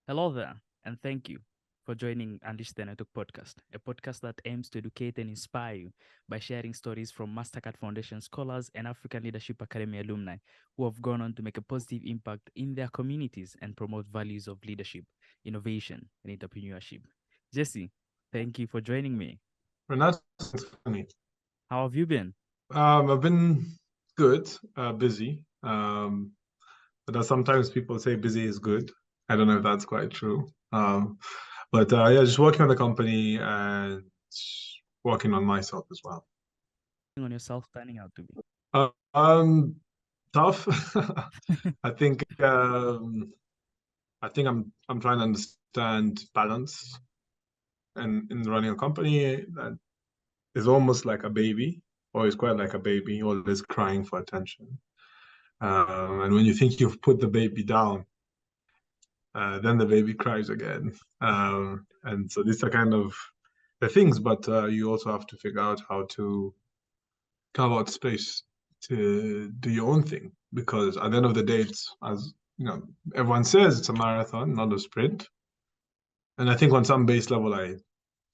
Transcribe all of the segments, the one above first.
Hello there, and thank you for joining Unleash the Network podcast, a podcast that aims to educate and inspire you by sharing stories from Mastercard Foundation scholars and African Leadership Academy alumni who have gone on to make a positive impact in their communities and promote values of leadership, innovation, and entrepreneurship. Jesse, thank you for joining me. Renato, it's funny. How have you been? I've been good, busy. But sometimes people say busy is good. I don't know if that's quite true. But yeah, just working on the company and working on myself as well. On yourself turning out to be. Uh, um, Tough. I think I'm trying to understand balance and in running a company that is almost like a baby, or is quite like a baby, always crying for attention. And when you think you've put the baby down, then the baby cries again. And so these are kind of the things, but you also have to figure out how to carve out space to do your own thing. Because at the end of the day, it's, as you know, everyone says it's a marathon, not a sprint. And I think on some base level,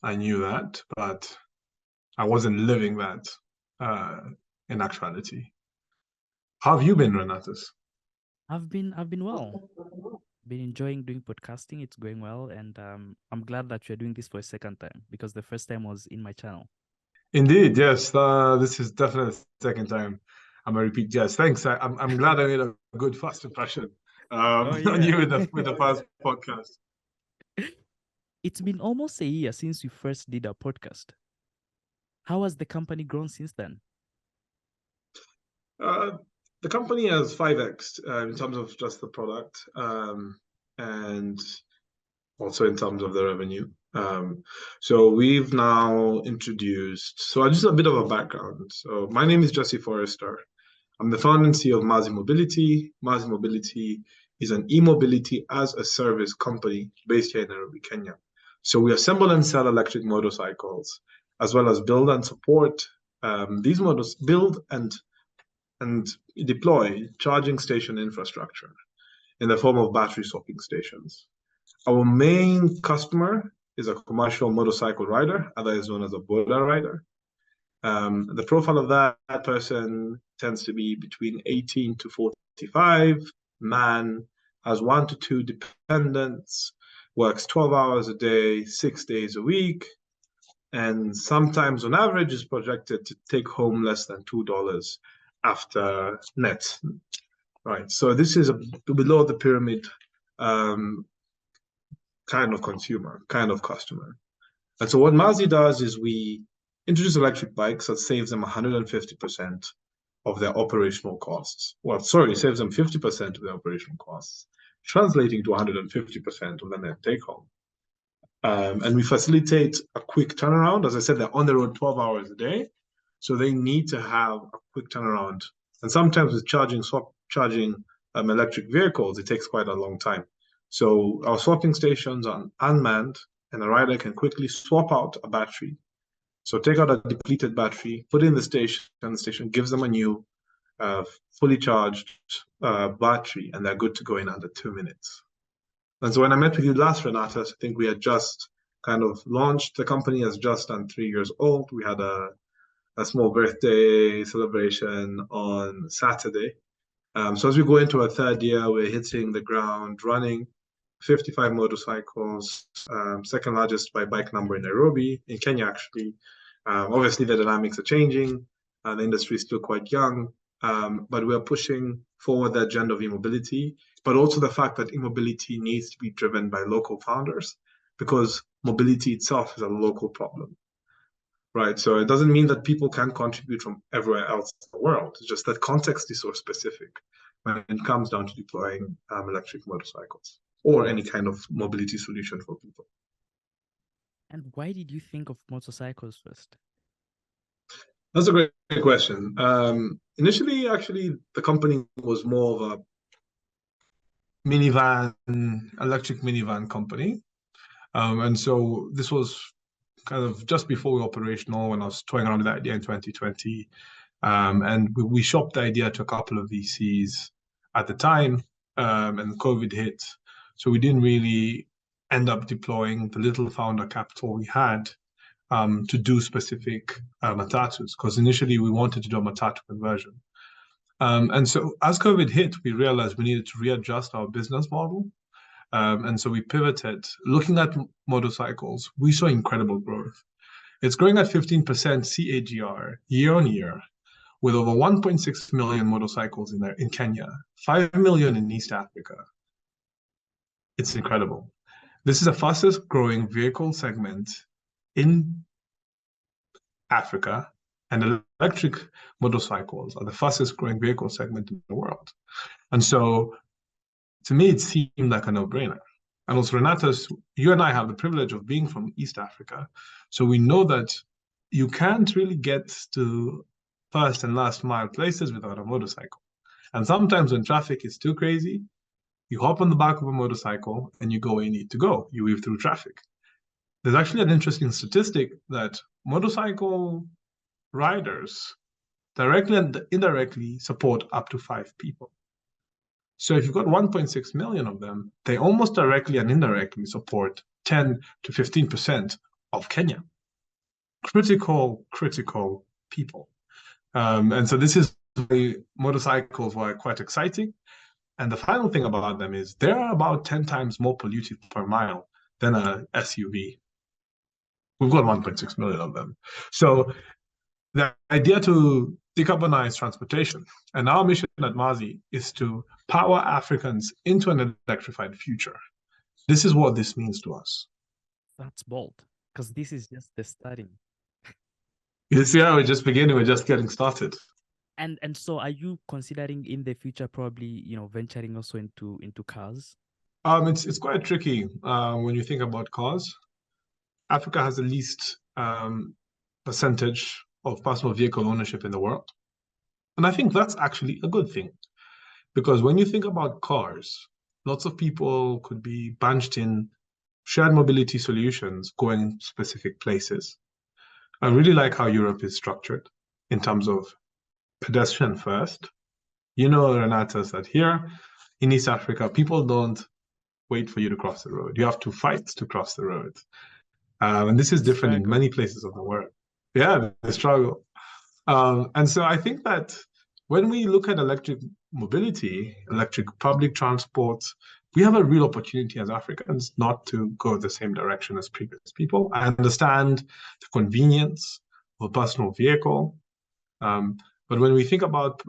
I knew that, but I wasn't living that uh, in actuality. How have you been, Renatus? I've been well. Been enjoying doing podcasting. It's going well, and I'm glad that you're doing this for a second time because the first time was in my channel. Indeed, yes. This is definitely the second time I'm a repeat. Yes, thanks. I'm glad I made a good first impression Oh on yeah. you with the first podcast. It's been almost a year since we first did our podcast. How has the company grown since then? Uh, the company has 5x in terms of just the product, and also in terms of the revenue. So we've now introduced. So just a bit of a background. So my name is Jesse Forrester. I'm the founder and CEO of Mazi Mobility. Mazi Mobility is an e-mobility as a service company based here in Nairobi, Kenya. So we assemble and sell electric motorcycles, as well as build and support these models, build and deploy charging station infrastructure in the form of battery swapping stations. Our main customer is a commercial motorcycle rider, otherwise known as a border rider. The profile of that person tends to be between 18 to 45, man, has 1 to 2 dependents, works 12 hours a day, 6 days a week, and sometimes on average is projected to take home less than $2 after net. Right. So this is a below the pyramid um, kind of consumer, kind of customer. And so what Mazi does is we introduce electric bikes that saves them 150% of their operational costs. Well, sorry, saves them 50% of their operational costs, translating to 150% of the net take home. And we facilitate a quick turnaround. As I said, they're on the road 12 hours a day. So they need to have a quick turnaround. And sometimes with charging electric vehicles, it takes quite a long time. So our swapping stations are unmanned, and a rider can quickly swap out a battery. So take out a depleted battery, put it in the station, and the station gives them a new, fully charged battery, and they're good to go in under 2 minutes. And so when I met with you last, Renata, I think we had just kind of launched. The company has just done 3 years old. We had a small birthday celebration on Saturday. So as we go into our third year, we're hitting the ground running. 55 motorcycles, second largest by bike number in Nairobi, in Kenya, actually. Obviously, the dynamics are changing. The industry is still quite young, but we're pushing forward the agenda of e-mobility, but also the fact that e-mobility needs to be driven by local founders because mobility itself is a local problem, right? So it doesn't mean that people can't contribute from everywhere else in the world. It's just that context is so specific when it comes down to deploying electric motorcycles or any kind of mobility solution for people. And why did you think of motorcycles first? That's a great question. Initially, actually, the company was more of a minivan, electric minivan company. And so this was kind of just before we were operational when I was toying around with the idea in 2020. And we shopped the idea to a couple of VCs at the time, and COVID hit. So we didn't really end up deploying the little founder capital we had to do specific matatus, because initially we wanted to do a matatu conversion. And so as COVID hit, we realized we needed to readjust our business model. And so we pivoted. Looking at motorcycles, we saw incredible growth. It's growing at 15% CAGR year on year, with over 1.6 million motorcycles in Kenya, 5 million in East Africa. It's incredible. This is the fastest growing vehicle segment in Africa, and electric motorcycles are the fastest growing vehicle segment in the world. And so to me, it seemed like a no-brainer. And also, Renatus, you and I have the privilege of being from East Africa. So we know that you can't really get to first and last mile places without a motorcycle. And sometimes when traffic is too crazy, you hop on the back of a motorcycle and you go where you need to go. You weave through traffic. There's actually an interesting statistic that motorcycle riders directly and indirectly support up to 5 people. So if you've got 1.6 million of them, they almost directly and indirectly support 10 to 15% of Kenya. Critical people. And so this is why motorcycles were quite exciting. And the final thing about them is they're about 10 times more polluted per mile than an SUV. We've got 1.6 million of them. So the idea to decarbonize transportation, and our mission at Mazi is to power Africans into an electrified future. This is what this means to us. That's bold, because this is just the starting. You see how we're just beginning, we're just getting started. And so are you considering in the future probably, venturing also into cars? It's quite tricky when you think about cars. Africa has the least percentage of personal vehicle ownership in the world. And I think that's actually a good thing. Because when you think about cars, lots of people could be bunched in shared mobility solutions going specific places. I really like how Europe is structured in terms of pedestrian first. You know, Renatus, that here in East Africa, people don't wait for you to cross the road. You have to fight to cross the road. And this is different in many places of the world. Yeah, the struggle. And so I think that when we look at electric mobility, electric public transport, we have a real opportunity as Africans not to go the same direction as previous people. I understand the convenience of a personal vehicle, but when we think about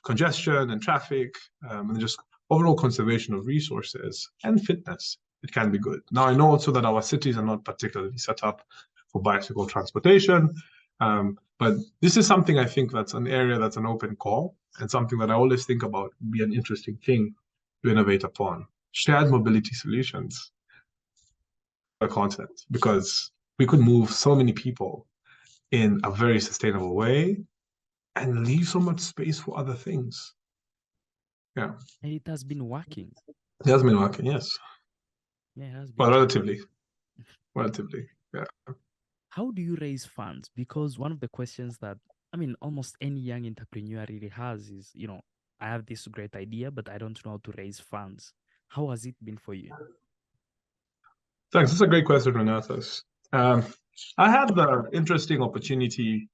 congestion and traffic and just overall conservation of resources and fitness, it can be good. Now, I know also that our cities are not particularly set up for bicycle transportation, but this is something I think that's an area that's an open call, and something that I always think about would be an interesting thing to innovate upon. Shared mobility solutions for the continent, because we could move so many people in a very sustainable way and leave so much space for other things. Yeah. And it has been working. It has been working, yes. Yeah, it has been. Well, relatively, yeah. How do you raise funds? Because one of the questions that, almost any young entrepreneur really has is, I have this great idea, but I don't know how to raise funds. How has it been for you? Thanks. That's a great question, Renatus. I had the interesting opportunity.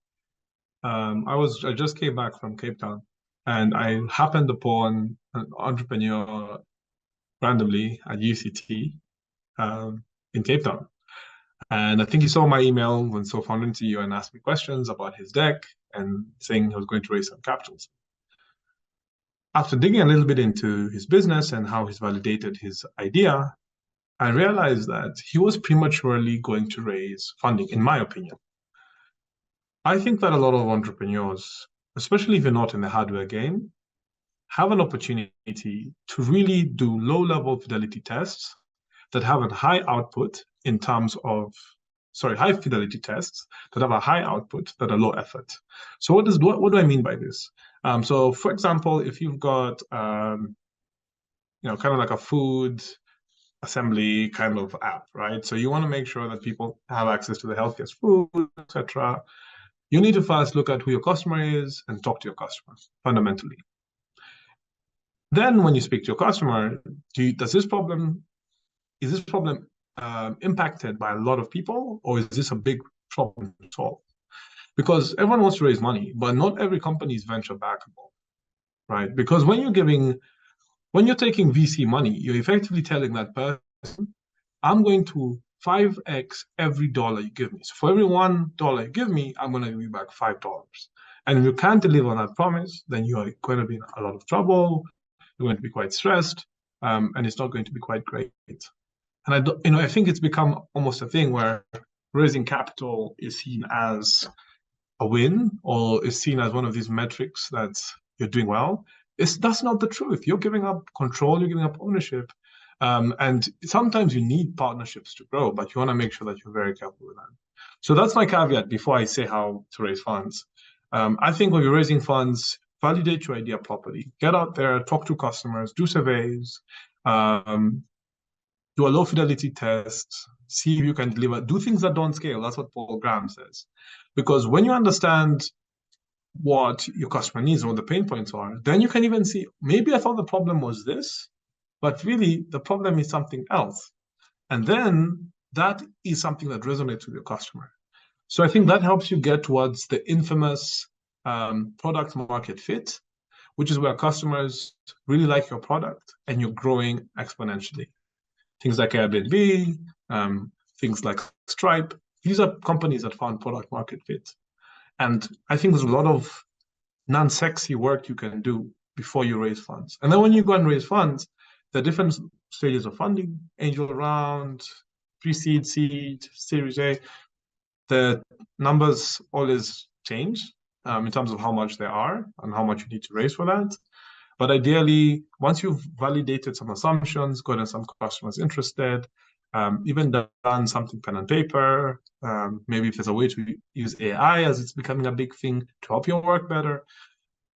I just came back from Cape Town, and I happened upon an entrepreneur randomly at UCT in Cape Town. And I think he saw my email when so found into you and asked me questions about his deck and saying he was going to raise some capital. After digging a little bit into his business and how he's validated his idea, I realized that he was prematurely going to raise funding, in my opinion. I think that a lot of entrepreneurs, especially if you're not in the hardware game, have an opportunity to really do low-level fidelity tests that have a high output in terms of, high fidelity tests that have a high output that are low effort. So what do I mean by this? So for example, if you've got, kind of like a food assembly kind of app, right? So you want to make sure that people have access to the healthiest food, etc. You need to first look at who your customer is and talk to your customer fundamentally. Then when you speak to your customer, is this problem impacted by a lot of people, or is this a big problem to solve? Because everyone wants to raise money, but not every company is venture backable, right? Because when you're taking VC money, you're effectively telling that person, I'm going to 5x every dollar you give me. So for every $1 you give me, I'm going to give you back $5. And if you can't deliver on that promise, then you are going to be in a lot of trouble. You're going to be quite stressed, and it's not going to be quite great. And I think it's become almost a thing where raising capital is seen as a win or is seen as one of these metrics that you're doing well. That's not the truth. You're giving up control, you're giving up ownership. And sometimes you need partnerships to grow, but you want to make sure that you're very careful with that. So that's my caveat before I say how to raise funds. I think when you're raising funds, validate your idea properly. Get out there, talk to customers, do surveys, do a low fidelity test, see if you can deliver, do things that don't scale. That's what Paul Graham says. Because when you understand what your customer needs and what the pain points are, then you can even see, maybe I thought the problem was this, but really the problem is something else. And then that is something that resonates with your customer. So I think that helps you get towards the infamous product market fit, which is where customers really like your product and you're growing exponentially. Things like Airbnb, things like Stripe, these are companies that found product market fit. And I think there's a lot of non-sexy work you can do before you raise funds. And then when you go and raise funds, there are different stages of funding, angel round, pre-seed, seed, Series A. The numbers always change in terms of how much they are and how much you need to raise for that. But ideally, once you've validated some assumptions, gotten some customers interested, even done something pen and paper, maybe if there's a way to use AI as it's becoming a big thing to help your work better,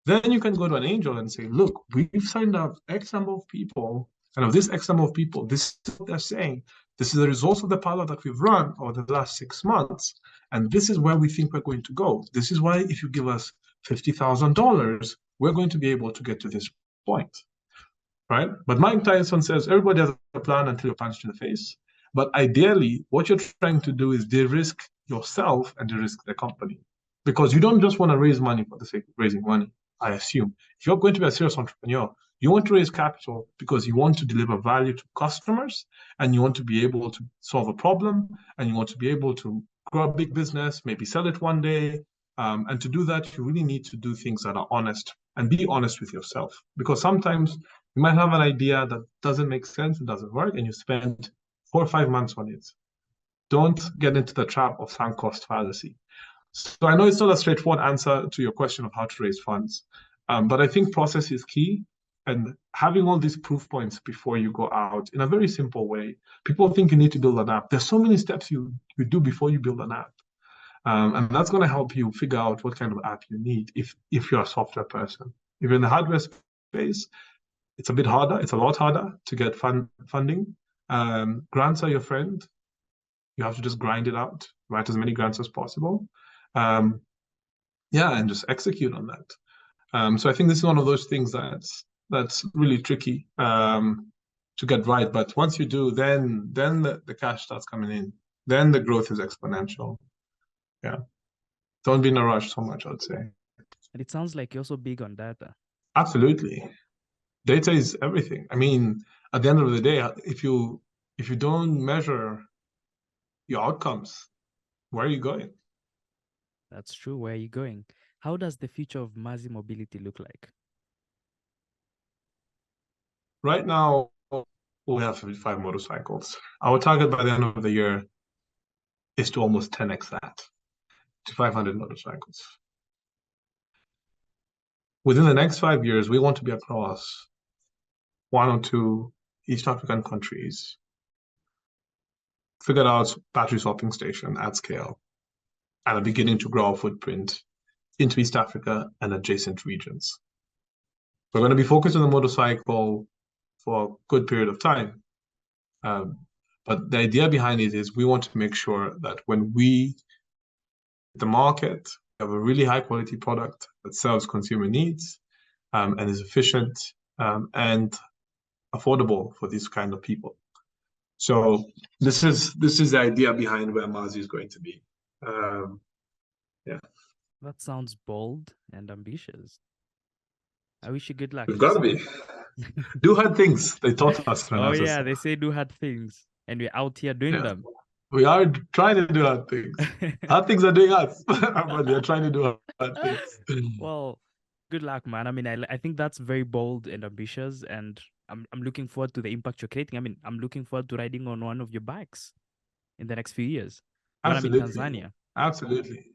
then you can go to an angel and say, look, we've signed up X number of people, and of this X number of people, this is what they're saying. This is the results of the pilot that we've run over the last 6 months, and this is where we think we're going to go. This is why if you give us $50,000, we're going to be able to get to this point, right? But Mike Tyson says everybody has a plan until you're punched in the face. But ideally, what you're trying to do is de-risk yourself and de-risk the company. Because you don't just want to raise money for the sake of raising money, I assume. If you're going to be a serious entrepreneur, you want to raise capital because you want to deliver value to customers and you want to be able to solve a problem and you want to be able to grow a big business, maybe sell it one day. And to do that, you really need to do things that are honest and be honest with yourself. Because sometimes you might have an idea that doesn't make sense, it doesn't work, and you spend 4 or 5 months on it. Don't get into the trap of sunk cost fallacy. So I know it's not a straightforward answer to your question of how to raise funds, but I think process is key. And having all these proof points before you go out in a very simple way. People think you need to build an app. There's so many steps you do before you build an app. And that's going to help you figure out what kind of app you need if you're a software person. If you're in the hardware space, it's a bit harder. It's a lot harder to get funding. Grants are your friend. You have to just grind it out, write as many grants as possible. And just execute on that. So I think this is one of those things that's really tricky to get right. But once you do, then the cash starts coming in. Then the growth is exponential. Yeah. Don't be in a rush so much, I'd say. And it sounds like you're also big on data. Absolutely. Data is everything. I mean, at the end of the day, if you don't measure your outcomes, where are you going? That's true. Where are you going? How does the future of Mazi Mobility look like? Right now, we have 55 motorcycles. Our target by the end of the year is to almost 10x that, to 500 motorcycles. Within the next 5 years, we want to be across 1 or 2 East African countries, figured out battery swapping station at scale, and are beginning to grow our footprint into East Africa and adjacent regions. We're going to be focused on the motorcycle for a good period of time. But the idea behind it is we want to make sure that when the market, have a really high quality product that serves consumer needs and is efficient and affordable for these kind of people. So this is the idea behind where Mazi is going to be. Yeah. That sounds bold and ambitious. I wish you good luck, We've got to Jesse. be. Do hard things. They taught us when I Oh was yeah, they say do hard things, and we're out here doing yeah. them. We are trying to do hard things. Hard things are doing us, but we are trying to do hard things. Well, good luck, man. I mean, I think that's very bold and ambitious, and I'm looking forward to the impact you're creating. I mean, I'm looking forward to riding on one of your bikes in the next few years when I'm in Absolutely. Tanzania. Absolutely.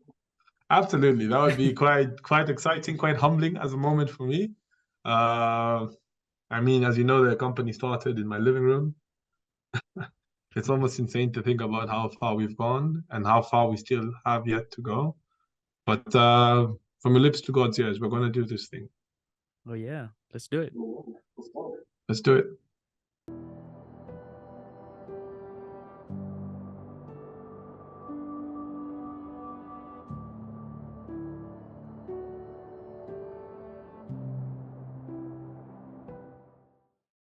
Absolutely. That would be quite exciting, quite humbling as a moment for me. I mean, as you know, the company started in my living room. It's almost insane to think about how far we've gone and how far we still have yet to go. But from your lips to God's ears, we're going to do this thing. Oh yeah, let's do it. Let's do it.